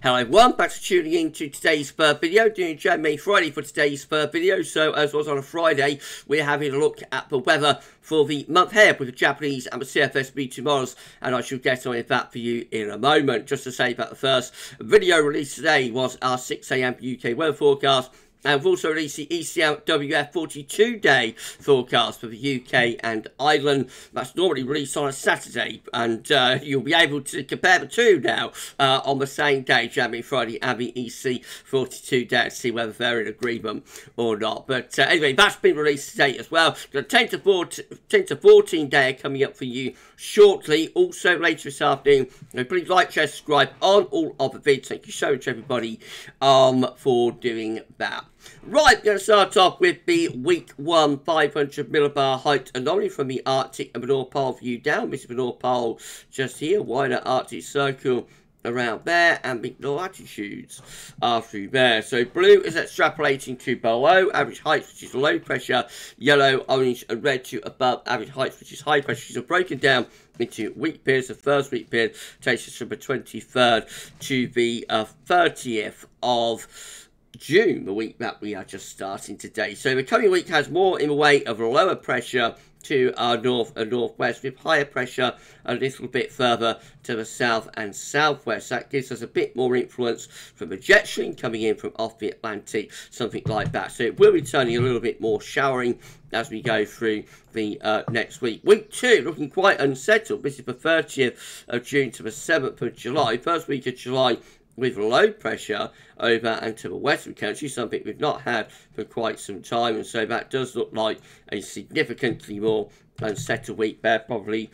Hello everyone, back to tuning in to today's first video, doing JMA Friday for today's first video. So as was on a Friday, we're having a look at the weather for the month ahead with the Japanese and the CFSB tomorrows, and I shall get on with that for you in a moment. Just to say that the first video released today was our 6 AM UK weather forecast. And we've also released the ECMWF 42-day forecast for the UK and Ireland. That's normally released on a Saturday, and you'll be able to compare the two now on the same day, JMA Friday and the EC 42-day, to see whether they're in agreement or not. But anyway, that's been released today as well. The 10 to 14 day coming up for you shortly. Also later this afternoon, please like, share, subscribe on all of the vids. Thank you so much, everybody, for doing that. Right, we're going to start off with the week 1 500 millibar height anomaly from the Arctic and the North Pole view down. This is the North Pole just here, wider Arctic circle around there, and the latitudes are through there. So blue is extrapolating to below average height, which is low pressure, yellow, orange and red to above average height, which is high pressure. These are broken down into week periods. The first week period takes us from the 23rd to the 30th of June, the week that we are just starting today. So the coming week has more in the way of lower pressure to our north and northwest, with higher pressure a little bit further to the south and southwest. That gives us a bit more influence from the jet stream coming in from off the Atlantic, something like that. So it will be turning a little bit more showering as we go through the next week. Week 2 looking quite unsettled. This is the 30th of June to the 7th of July. First week of July with low pressure over and to the western country, something we've not had for quite some time, and so that does look like a significantly more unsettled week there, probably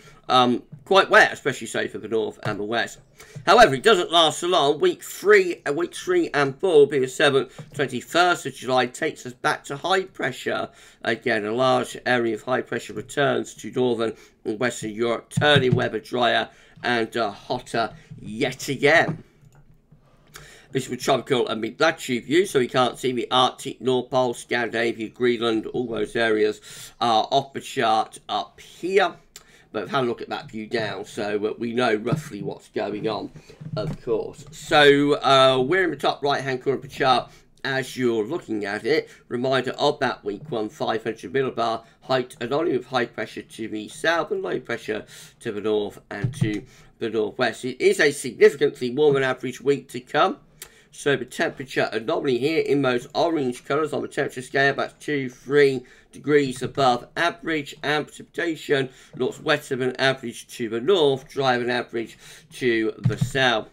quite wet, especially so for the north and the west. However, it doesn't last so long. Week 3 and 4 will be the 7th, 21st of July, takes us back to high pressure. Again, a large area of high pressure returns to northern and western Europe, turning weather drier and hotter yet again. This is a tropical and mid-latitude view, so we can't see the Arctic, North Pole, Scandinavia, Greenland, all those areas are off the chart up here. But we've had a look at that view down, so we know roughly what's going on, of course. So we're in the top right-hand corner of the chart as you're looking at it. Reminder of that week 1 500 millibar height anomaly with high pressure to the south and low pressure to the north and to the northwest. It is a significantly warmer than average week to come. So the temperature anomaly here in those orange colours on the temperature scale, that's 2-3 degrees above average, and precipitation looks wetter than average to the north, drier than average to the south.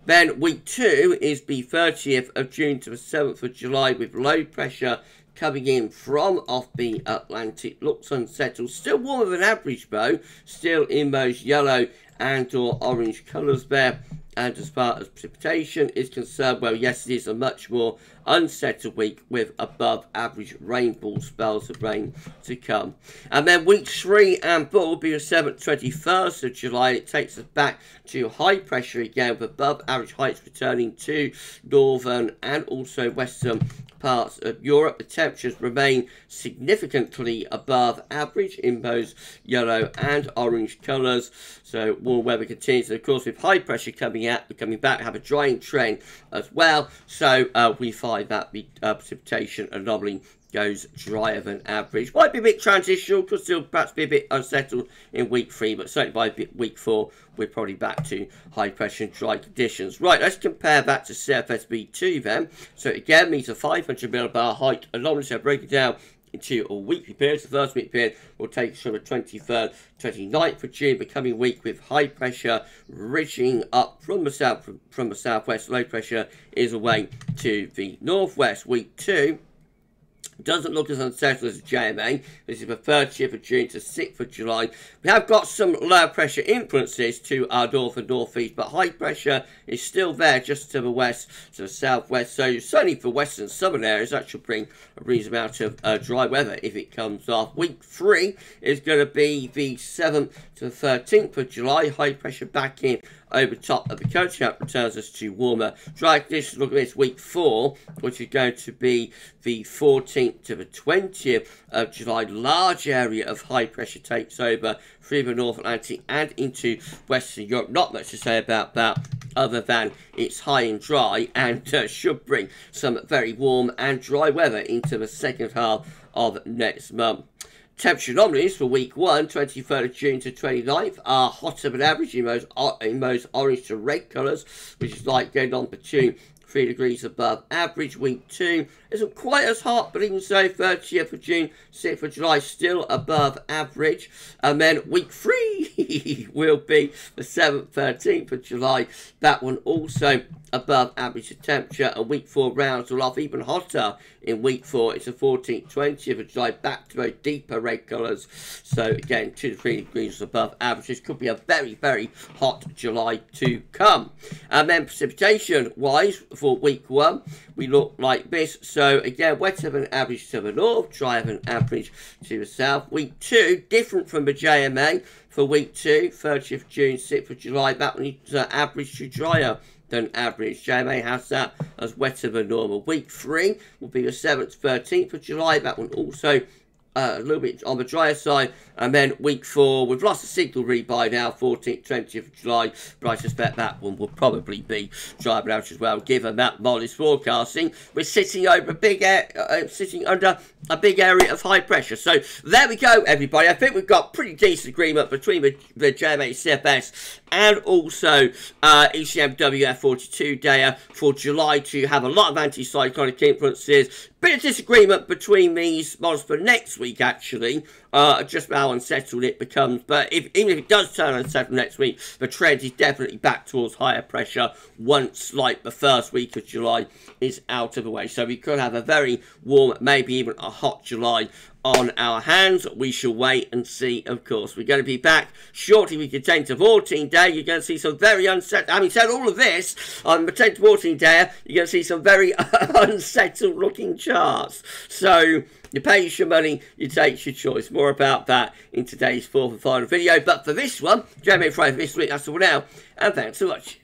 Then week 2 is the 30th of June to the 7th of July with low pressure coming in from off the Atlantic. Looks unsettled, still warmer than average though, still in those yellow and or orange colours there. And as far as precipitation is concerned, well, yes, it is a much more unsettled week with above average rainfall spells of rain to come. And then weeks 3 and 4 will be the 7th, 21st of July. It takes us back to high pressure again with above average heights returning to northern and also western parts of Europe. The temperatures remain significantly above average in those yellow and orange colours. So warm weather continues, and of course with high pressure coming back, have a drying trend as well. So we find that the precipitation anomaly goes drier than average. Might be a bit transitional, could still perhaps be a bit unsettled in week 3, but certainly by week 4 we're probably back to high pressure and dry conditions. Right, let's compare that to CFSB2 then. So again, these are 500 millibar height anomaly, so break it down into a weekly period. The first week period will take us from the 23rd, 29th of June, the coming week with high pressure ridging up from the south, from the southwest. Low pressure is away to the northwest. Week 2 doesn't look as unsettled as the JMA. This is the 30th of June to 6th of July. We have got some low pressure influences to our north and northeast, but high pressure is still there just to the west, to the southwest. So certainly for western southern areas, that should bring a reasonable amount of dry weather if it comes off. Week 3 is going to be the 7th to the 13th of July. High pressure back in over top of the country. That returns us to warmer, dry conditions. Look at this, week 4, which is going to be the 14th to the 20th of July. Large area of high pressure takes over through the North Atlantic and into Western Europe. Not much to say about that other than it's high and dry, and should bring some very warm and dry weather into the second half of next month. Temperature anomalies for week 1, 23rd of June to 29th, are hotter than average in most orange to red colours, which is like going on between 3 degrees above average. Week 2 isn't quite as hot, but even so, 30th of June, 6th of July, still above average. And then week 3 will be the 7th, 13th of July. That one also above average temperature. And week 4 rounds will off even hotter in week 4. It's the 14th, 20th of July, back to those deeper red colours. So again, 2 to 3 degrees above average. This could be a very, very hot July to come. And then precipitation-wise, for week 1, we look like this. So again, wetter than average to the north, drier than average to the south. Week 2, different from the JMA. For week 2, 30th June, 6th of July, that one is average to drier than average. JMA has that as wetter than normal. Week 3 will be the 7th, 13th of July. That one also a little bit on the drier side. And then week 4, we've lost the signal read by now, 14th, 20th of July, but I suspect that one will probably be drier than average as well, given that modest forecasting. We're sitting over a big sitting under a big area of high pressure. So there we go, everybody. I think we've got pretty decent agreement between the JMA CFS and also ECM WF42 data for July to have a lot of anti-cyclonic influences. Bit of disagreement between these models for next week, actually, just how unsettled it becomes. But even if it does turn unsettled next week, the trend is definitely back towards higher pressure once, like, the first week of July is out of the way. So we could have a very warm, maybe even a hot July on our hands. We shall wait and see, of course. We're going to be back shortly with your 10 to 14 day. You're going to see some very unsettled, having said all of this, on the 10 to 14 day, you're going to see some very unsettled looking charts. So you pay your money, you take your choice. More about that in today's fourth and final video. But for this one, JMA Friday this week, that's all now, and thanks so much.